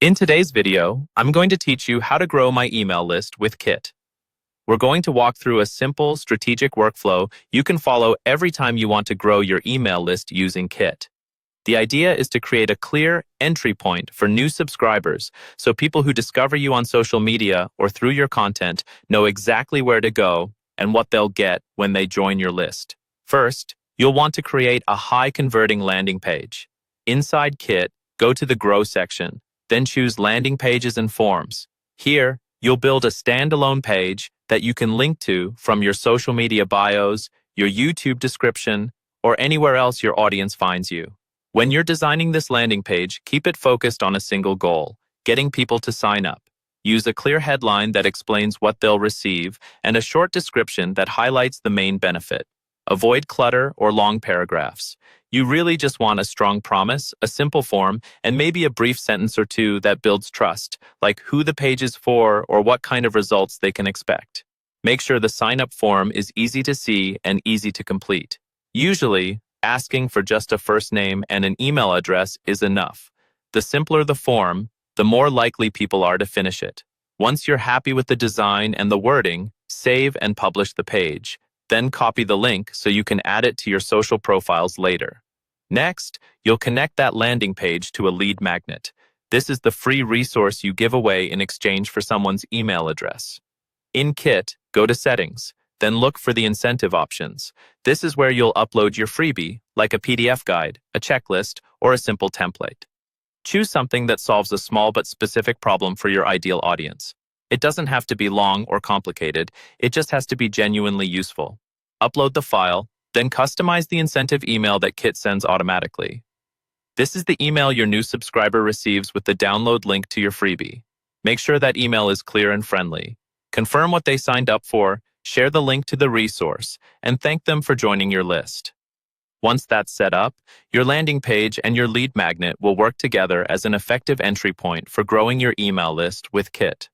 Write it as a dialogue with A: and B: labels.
A: In today's video, I'm going to teach you how to grow my email list with Kit. We're going to walk through a simple, strategic workflow you can follow every time you want to grow your email list using Kit. The idea is to create a clear entry point for new subscribers so people who discover you on social media or through your content know exactly where to go and what they'll get when they join your list. First, you'll want to create a high-converting landing page. Inside Kit, go to the Grow section. Then choose Landing Pages and Forms. Here, you'll build a standalone page that you can link to from your social media bios, your YouTube description, or anywhere else your audience finds you. When you're designing this landing page, keep it focused on a single goal, getting people to sign up. Use a clear headline that explains what they'll receive and a short description that highlights the main benefit. Avoid clutter or long paragraphs. You really just want a strong promise, a simple form, and maybe a brief sentence or two that builds trust, like who the page is for or what kind of results they can expect. Make sure the sign-up form is easy to see and easy to complete. Usually, asking for just a first name and an email address is enough. The simpler the form, the more likely people are to finish it. Once you're happy with the design and the wording, save and publish the page. Then copy the link so you can add it to your social profiles later. Next, you'll connect that landing page to a lead magnet. This is the free resource you give away in exchange for someone's email address. In Kit, go to Settings, then look for the incentive options. This is where you'll upload your freebie, like a PDF guide, a checklist, or a simple template. Choose something that solves a small but specific problem for your ideal audience. It doesn't have to be long or complicated, it just has to be genuinely useful. Upload the file, then customize the incentive email that Kit sends automatically. This is the email your new subscriber receives with the download link to your freebie. Make sure that email is clear and friendly. Confirm what they signed up for, share the link to the resource, and thank them for joining your list. Once that's set up, your landing page and your lead magnet will work together as an effective entry point for growing your email list with Kit.